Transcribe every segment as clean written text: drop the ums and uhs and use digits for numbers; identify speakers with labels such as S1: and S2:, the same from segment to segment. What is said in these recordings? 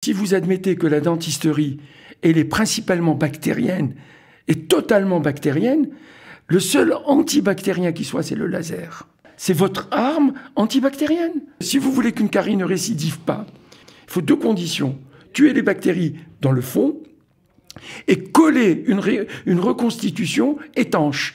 S1: Si vous admettez que la dentisterie, elle est principalement bactérienne et totalement bactérienne, le seul antibactérien qui soit, c'est le laser. C'est votre arme antibactérienne. Si vous voulez qu'une carie ne récidive pas, il faut 2 conditions. Tuer les bactéries dans le fond et coller une reconstitution étanche.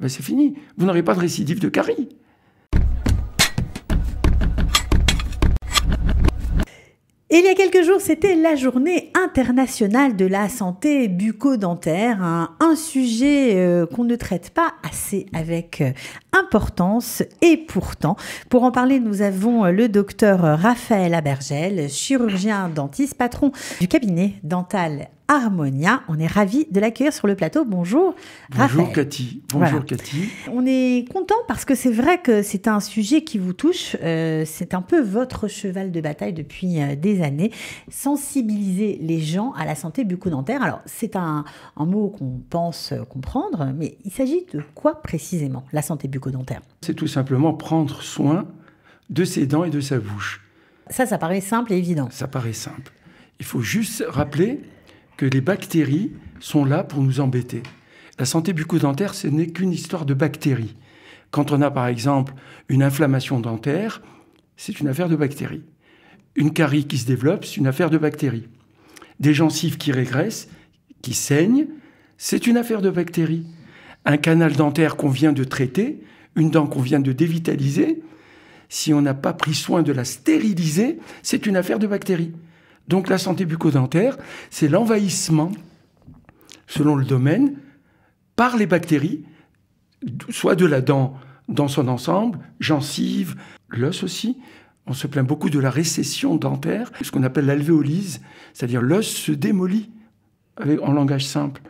S1: Ben c'est fini. Vous n'aurez pas de récidive de carie.
S2: Et il y a quelques jours, c'était la journée internationale de la santé bucco-dentaire, un sujet qu'on ne traite pas assez avec importance. Et pourtant, pour en parler, nous avons le docteur Raphaël Abergel, chirurgien dentiste, patron du cabinet dental Harmonia. On est ravis de l'accueillir sur le plateau. Bonjour Raphaël.
S1: Bonjour Cathy. Bonjour voilà. Cathy.
S2: On est content parce que c'est vrai que c'est un sujet qui vous touche. C'est un peu votre cheval de bataille depuis des années. Sensibiliser les gens à la santé bucco-dentaire. Alors, c'est un mot qu'on pense comprendre, mais il s'agit de quoi précisément, la santé bucco-dentaire?
S1: C'est tout simplement prendre soin de ses dents et de sa bouche.
S2: Ça paraît simple et évident.
S1: Ça paraît simple. Il faut juste rappeler que les bactéries sont là pour nous embêter. La santé bucco-dentaire, ce n'est qu'une histoire de bactéries. Quand on a, par exemple, une inflammation dentaire, c'est une affaire de bactéries. Une carie qui se développe, c'est une affaire de bactéries. Des gencives qui régressent, qui saignent, c'est une affaire de bactéries. Un canal dentaire qu'on vient de traiter, une dent qu'on vient de dévitaliser, si on n'a pas pris soin de la stériliser, c'est une affaire de bactéries. Donc la santé bucco-dentaire, c'est l'envahissement, selon le domaine, par les bactéries, soit de la dent dans son ensemble, gencive, l'os aussi. On se plaint beaucoup de la récession dentaire, ce qu'on appelle l'alvéolyse, c'est-à-dire l'os se démolit en langage simple.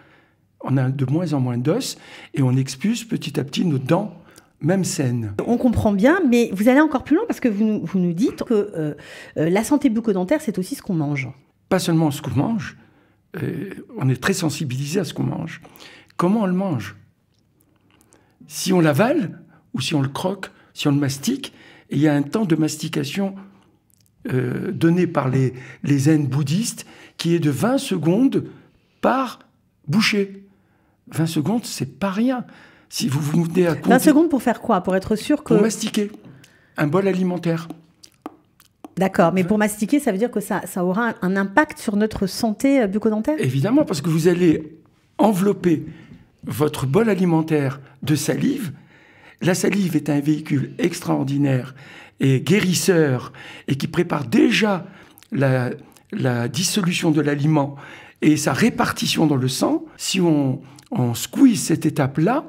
S1: On a de moins en moins d'os et on expulse petit à petit nos dents, même saines.
S2: On comprend bien, mais vous allez encore plus loin parce que vous nous dites que la santé bucco-dentaire, c'est aussi ce qu'on mange.
S1: Pas seulement ce qu'on mange, on est très sensibilisé à ce qu'on mange. Comment on le mange? Si on l'avale ou si on le croque, si on le mastique, et il y a un temps de mastication donné par les zen bouddhistes qui est de 20 secondes par bouchée. 20 secondes, c'est pas rien. Si vous vous mettez à compter...
S2: 20 secondes pour faire quoi? Pour être sûr que...
S1: Pour mastiquer un bol alimentaire.
S2: D'accord, mais pour mastiquer, ça veut dire que ça aura un impact sur notre santé bucco-dentaire?
S1: Évidemment, parce que vous allez envelopper votre bol alimentaire de salive. La salive est un véhicule extraordinaire et guérisseur et qui prépare déjà la dissolution de l'aliment et sa répartition dans le sang. Si on squeeze cette étape-là,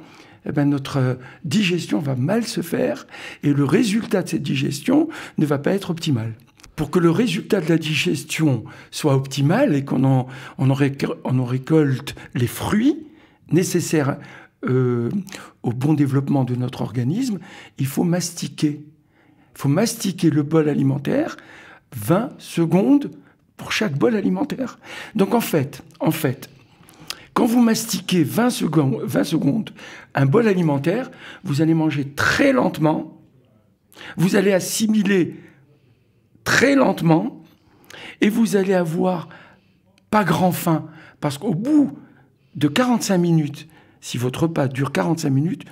S1: eh ben notre digestion va mal se faire et le résultat de cette digestion ne va pas être optimal. Pour que le résultat de la digestion soit optimal et qu'on en récolte les fruits nécessaires au bon développement de notre organisme, il faut mastiquer. Il faut mastiquer le bol alimentaire 20 secondes pour chaque bol alimentaire. Donc en fait, quand vous mastiquez 20 secondes un bol alimentaire, vous allez manger très lentement, vous allez assimiler très lentement et vous allez avoir pas grand faim. Parce qu'au bout de 45 minutes, si votre repas dure 45 minutes,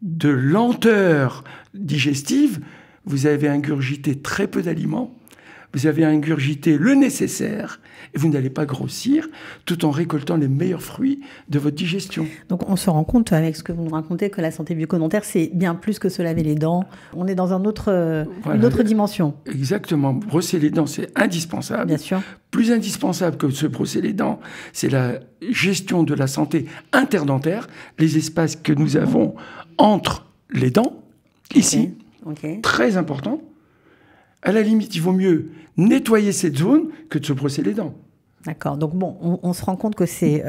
S1: de lenteur digestive, vous avez ingurgité très peu d'aliments, vous avez ingurgité le nécessaire et vous n'allez pas grossir tout en récoltant les meilleurs fruits de votre digestion.
S2: Donc on se rend compte avec ce que vous nous racontez que la santé bucco-dentaire, c'est bien plus que se laver les dents. On est dans une autre dimension.
S1: Exactement. Brosser les dents, c'est indispensable.
S2: Bien sûr.
S1: Plus indispensable que de se brosser les dents, c'est la gestion de la santé interdentaire, les espaces que nous avons entre les dents, ici.
S2: Okay.
S1: Très important. À la limite, il vaut mieux nettoyer cette zone que de se brosser les dents.
S2: D'accord. Donc bon, on se rend compte que c'est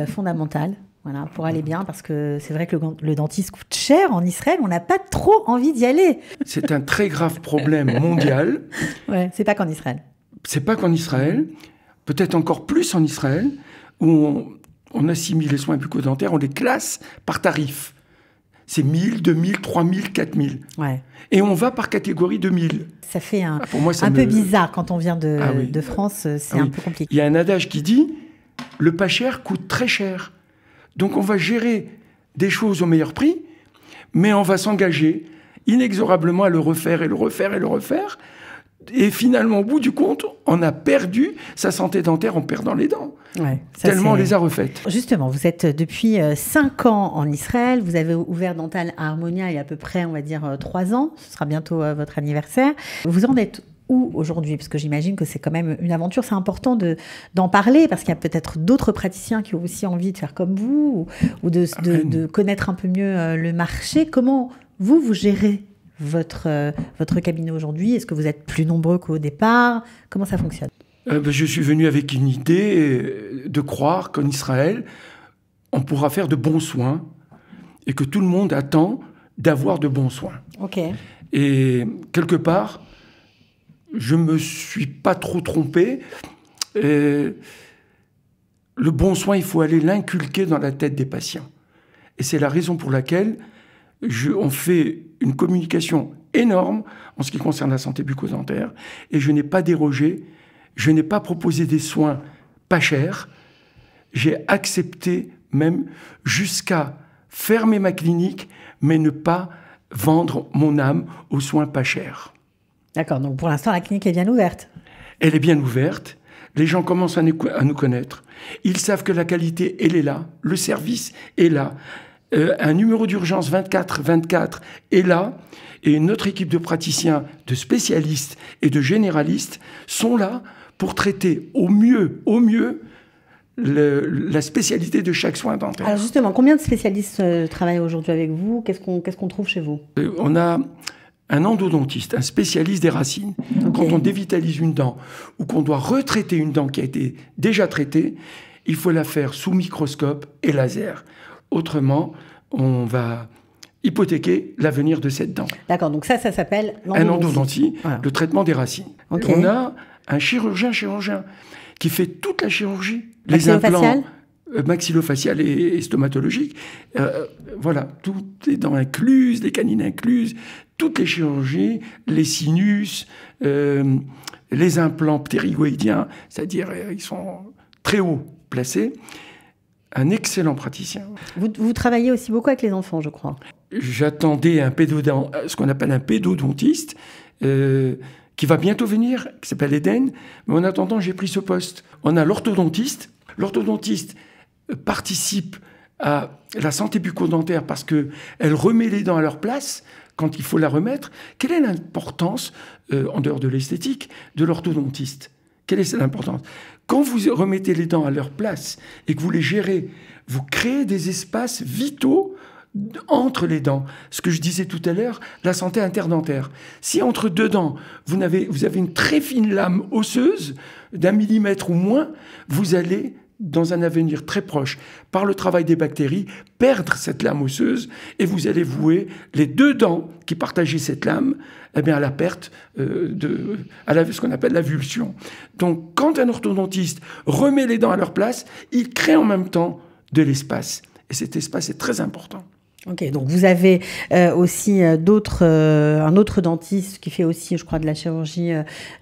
S2: fondamental, voilà, pour aller bien, parce que c'est vrai que le dentiste coûte cher en Israël, on n'a pas trop envie d'y aller.
S1: C'est un très grave problème mondial.
S2: Ouais, c'est pas qu'en Israël.
S1: C'est pas qu'en Israël, peut-être encore plus en Israël, où on assimile les soins bucco-dentaires, on les classe par tarif. C'est 1000, 2000, 3000, 4000.
S2: Ouais.
S1: Et on va par catégorie de 1000.
S2: Ça fait
S1: Pour moi,
S2: peu bizarre quand on vient de France, c'est un peu compliqué.
S1: Il y a un adage qui dit « le pas cher coûte très cher ». Donc on va gérer des choses au meilleur prix, mais on va s'engager inexorablement à le refaire et le refaire et le refaire. Et finalement, au bout du compte, on a perdu sa santé dentaire en perdant les dents.
S2: Ouais,
S1: tellement on les a refaites.
S2: Justement, vous êtes depuis 5 ans en Israël. Vous avez ouvert Dental Harmonia il y a à peu près, on va dire, 3 ans. Ce sera bientôt votre anniversaire. Vous en êtes où aujourd'hui? Parce que j'imagine que c'est quand même une aventure. C'est important d'en parler parce qu'il y a peut-être d'autres praticiens qui ont aussi envie de faire comme vous ou de connaître un peu mieux le marché. Comment vous gérez votre cabinet aujourd'hui? Est-ce que vous êtes plus nombreux qu'au départ? Comment ça fonctionne?
S1: Je suis venu avec une idée de croire qu'en Israël, on pourra faire de bons soins et que tout le monde attend d'avoir de bons soins.
S2: Ok.
S1: Et quelque part, je ne me suis pas trop trompé. Le bon soin, il faut aller l'inculquer dans la tête des patients. Et c'est la raison pour laquelle on fait une communication énorme en ce qui concerne la santé bucco-dentaire et je n'ai pas dérogé, je n'ai pas proposé des soins pas chers, j'ai accepté même jusqu'à fermer ma clinique mais ne pas vendre mon âme aux soins pas chers.
S2: D'accord, donc pour l'instant la clinique est bien ouverte.
S1: Elle est bien ouverte, les gens commencent à nous connaître, ils savent que la qualité elle est là, le service est là. Un numéro d'urgence 24-24 est là et notre équipe de praticiens, de spécialistes et de généralistes sont là pour traiter au mieux la spécialité de chaque soin dentaire.
S2: Alors justement, combien de spécialistes travaillent aujourd'hui avec vous? Qu'est-ce qu'on trouve chez vous?
S1: On a un endodontiste, un spécialiste des racines. Okay. Quand on dévitalise une dent ou qu'on doit retraiter une dent qui a été déjà traitée, il faut la faire sous microscope et laser. Autrement, on va hypothéquer l'avenir de cette dent.
S2: D'accord, donc ça s'appelle l'endodontie.
S1: Un endodontie, voilà. Le traitement des racines.
S2: Okay.
S1: On a un chirurgien qui fait toute la chirurgie. Les implants maxillofacial et stomatologique. Voilà, toutes les dents incluses, les canines incluses, toutes les chirurgies, les sinus, les implants ptérygoïdiens, c'est-à-dire ils sont très haut placés. Un excellent praticien.
S2: Vous travaillez aussi beaucoup avec les enfants, je crois.
S1: J'attendais ce qu'on appelle un pédodontiste, qui va bientôt venir, qui s'appelle Eden. Mais en attendant, j'ai pris ce poste. On a l'orthodontiste. L'orthodontiste participe à la santé bucco-dentaire parce qu'elle remet les dents à leur place quand il faut la remettre. Quelle est l'importance, en dehors de l'esthétique, de l'orthodontiste? Quelle est l'importance? Quand vous remettez les dents à leur place et que vous les gérez, vous créez des espaces vitaux entre les dents. Ce que je disais tout à l'heure, la santé interdentaire. Si entre deux dents, vous avez une très fine lame osseuse, d'1 millimètre ou moins, vous allez, dans un avenir très proche, par le travail des bactéries, perdre cette lame osseuse et vous allez vouer les deux dents qui partageaient cette lame à la perte ce qu'on appelle la vulsion. Donc, quand un orthodontiste remet les dents à leur place, il crée en même temps de l'espace. Et cet espace est très important.
S2: Ok, donc vous avez aussi un autre dentiste qui fait aussi, je crois, de la chirurgie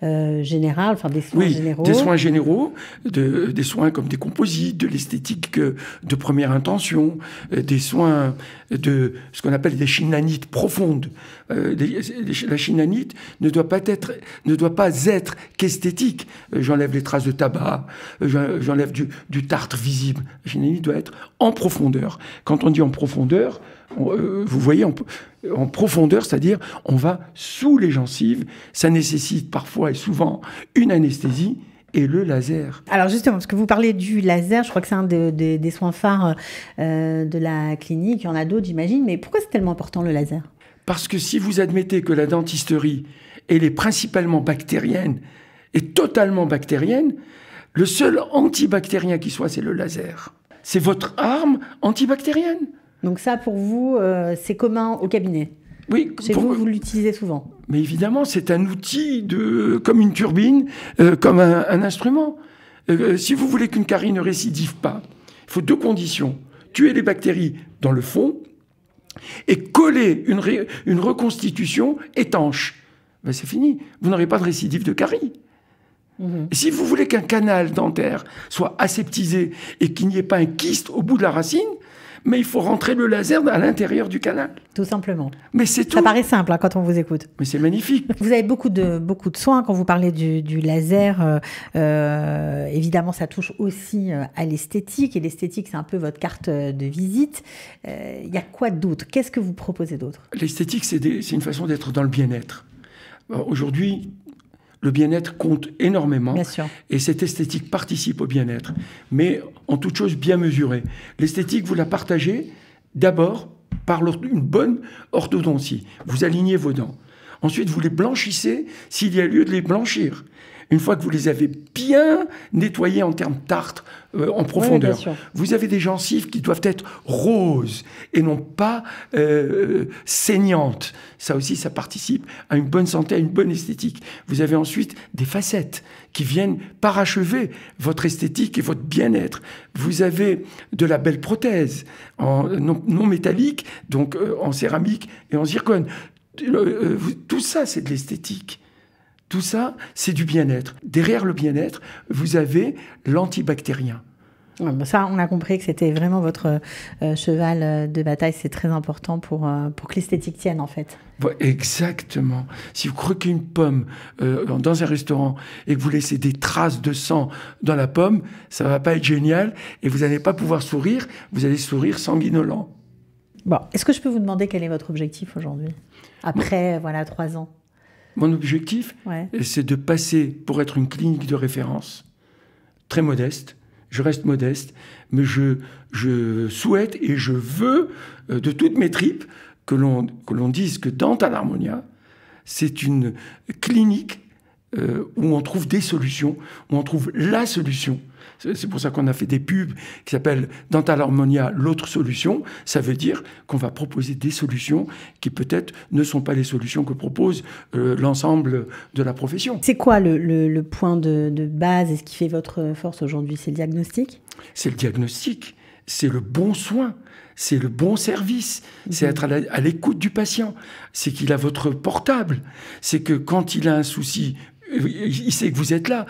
S2: générale, enfin des soins généraux.
S1: Des soins généraux, des soins comme des composites, de l'esthétique de première intention, des soins de ce qu'on appelle des chinanites profondes. La chinanite ne doit pas être qu'esthétique. J'enlève les traces de tabac, j'enlève du tartre visible. La chinanite doit être en profondeur. Quand on dit en profondeur, vous voyez, en profondeur, c'est-à-dire on va sous les gencives. Ça nécessite parfois et souvent une anesthésie et le laser.
S2: Alors justement, parce que vous parlez du laser, je crois que c'est un des soins phares de la clinique. Il y en a d'autres, j'imagine. Mais pourquoi c'est tellement important le laser?
S1: Parce que si vous admettez que la dentisterie, elle est principalement bactérienne et totalement bactérienne, le seul antibactérien qui soit, c'est le laser. C'est votre arme antibactérienne. Donc
S2: ça, pour vous, c'est commun au cabinet?
S1: Oui.
S2: Chez vous l'utilisez souvent?
S1: Mais évidemment, c'est un outil comme une turbine, comme un instrument. Si vous voulez qu'une carie ne récidive pas, il faut 2 conditions. Tuer les bactéries dans le fond et coller une reconstitution étanche, ben c'est fini. Vous n'aurez pas de récidive de carie. Et si vous voulez qu'un canal dentaire soit aseptisé et qu'il n'y ait pas un kyste au bout de la racine, mais il faut rentrer le laser à l'intérieur du canal.
S2: Tout simplement.
S1: Mais c'est tout.
S2: Ça paraît simple hein, quand on vous écoute.
S1: Mais c'est magnifique.
S2: Vous avez beaucoup de soins quand vous parlez du laser. Évidemment, ça touche aussi à l'esthétique. Et l'esthétique, c'est un peu votre carte de visite. Il y a quoi d'autre? Qu'est-ce que vous proposez d'autre?
S1: L'esthétique, c'est une façon d'être dans le bien-être. Aujourd'hui, le bien-être compte énormément.
S2: Bien sûr.
S1: Et cette esthétique participe au bien-être. Mais en toute chose bien mesurée. L'esthétique, vous la partagez d'abord par une bonne orthodontie. Vous alignez vos dents. Ensuite, vous les blanchissez s'il y a lieu de les blanchir. Une fois que vous les avez bien nettoyés en termes tartre, en profondeur,
S2: oui,
S1: vous avez des gencives qui doivent être roses et non pas saignantes. Ça aussi, ça participe à une bonne santé, à une bonne esthétique. Vous avez ensuite des facettes qui viennent parachever votre esthétique et votre bien-être. Vous avez de la belle prothèse non métallique, donc en céramique et en zircone. Tout ça, c'est de l'esthétique. Tout ça, c'est du bien-être. Derrière le bien-être, vous avez l'antibactérien.
S2: Ça, on a compris que c'était vraiment votre cheval de bataille. C'est très important pour que l'esthétique tienne, en fait.
S1: Exactement. Si vous croquez une pomme dans un restaurant et que vous laissez des traces de sang dans la pomme, ça ne va pas être génial et vous n'allez pas pouvoir sourire. Vous allez sourire sanguinolent.
S2: Bon, est-ce que je peux vous demander quel est votre objectif aujourd'hui? Après, 3 ans.
S1: Mon objectif, c'est de passer pour être une clinique de référence, très modeste. Je reste modeste, mais je souhaite et je veux de toutes mes tripes que l'on dise que Dental Harmonia, c'est une clinique où on trouve des solutions, où on trouve la solution. C'est pour ça qu'on a fait des pubs qui s'appellent Dental Harmonia, l'autre solution. Ça veut dire qu'on va proposer des solutions qui peut-être ne sont pas les solutions que propose l'ensemble de la profession.
S2: C'est quoi le point de base et ce qui fait votre force aujourd'hui? C'est le diagnostic?
S1: C'est le diagnostic, c'est le bon soin, c'est le bon service, c'est être à l'écoute du patient, c'est qu'il a votre portable, c'est que quand il a un souci, il sait que vous êtes là.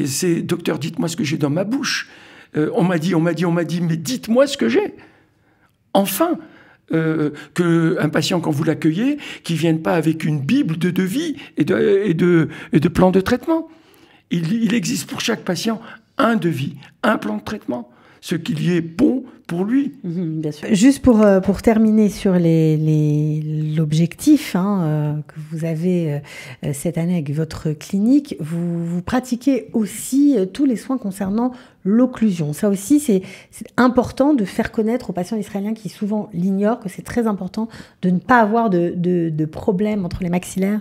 S1: C'est « Docteur, dites-moi ce que j'ai dans ma bouche. On m'a dit, mais dites-moi ce que j'ai. » Enfin, qu'un patient, quand vous l'accueillez, qui ne vienne pas avec une bible de devis et de plans de traitement. Il existe pour chaque patient un devis, un plan de traitement, ce qui lui est bon pour lui.
S2: Bien sûr. Juste pour terminer sur l'objectif que vous avez cette année avec votre clinique, vous pratiquez aussi tous les soins concernant l'occlusion. Ça aussi, c'est important de faire connaître aux patients israéliens qui souvent l'ignorent que c'est très important de ne pas avoir de problème entre les maxillaires.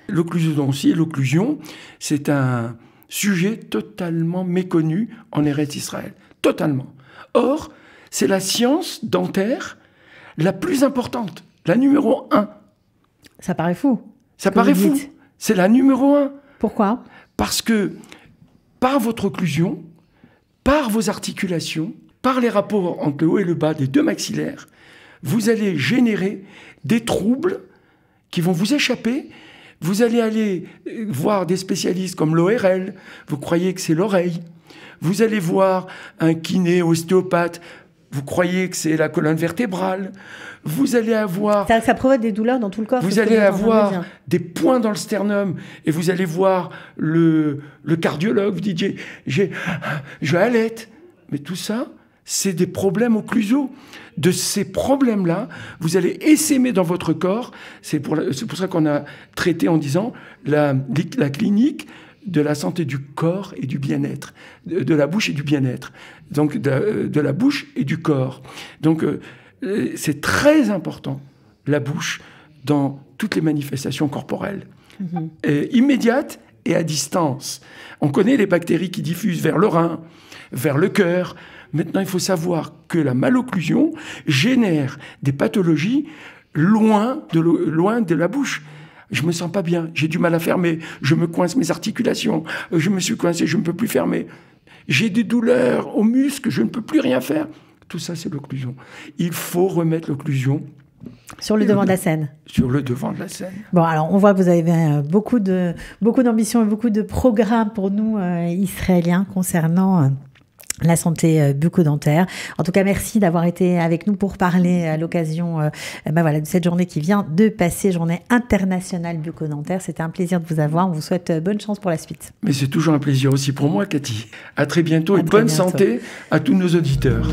S1: L'occlusion, c'est un sujet totalement méconnu en Eretz Israël. Totalement. Or, c'est la science dentaire la plus importante, la numéro 1.
S2: Ça paraît fou.
S1: Ça paraît fou. C'est la numéro 1.
S2: Pourquoi?
S1: Parce que par votre occlusion, par vos articulations, par les rapports entre le haut et le bas des deux maxillaires, vous allez générer des troubles qui vont vous échapper. Vous allez aller voir des spécialistes comme l'ORL, vous croyez que c'est l'oreille. Vous allez voir un kiné, ostéopathe, vous croyez que c'est la colonne vertébrale. Vous allez avoir...
S2: Ça provoque des douleurs dans tout le corps.
S1: Vous allez avoir des points dans le sternum et vous allez voir le cardiologue, vous dites je halète. Mais tout ça, c'est des problèmes occlusaux. De ces problèmes-là, vous allez essaimer dans votre corps. C'est pour ça qu'on a traité en disant la clinique de la santé du corps et du bien-être, de la bouche et du bien-être, donc de la bouche et du corps. Donc c'est très important, la bouche, dans toutes les manifestations corporelles, immédiates et à distance. On connaît les bactéries qui diffusent vers le rein, vers le cœur. Maintenant, il faut savoir que la malocclusion génère des pathologies loin de la bouche. Je me sens pas bien, j'ai du mal à fermer, je me coince mes articulations, je me suis coincé, je ne peux plus fermer. J'ai des douleurs aux muscles, je ne peux plus rien faire. Tout ça, c'est l'occlusion. Il faut remettre l'occlusion
S2: Sur le devant de la scène.
S1: Sur le devant de la scène.
S2: Bon, alors on voit que vous avez beaucoup d'ambition et beaucoup de programmes pour nous, Israéliens, concernant la santé bucco-dentaire. En tout cas, merci d'avoir été avec nous pour parler à l'occasion de cette journée qui vient de passer, journée internationale bucco-dentaire. C'était un plaisir de vous avoir. On vous souhaite bonne chance pour la suite.
S1: Mais c'est toujours un plaisir aussi pour moi, Cathy. À très bientôt et bonne santé à tous nos auditeurs.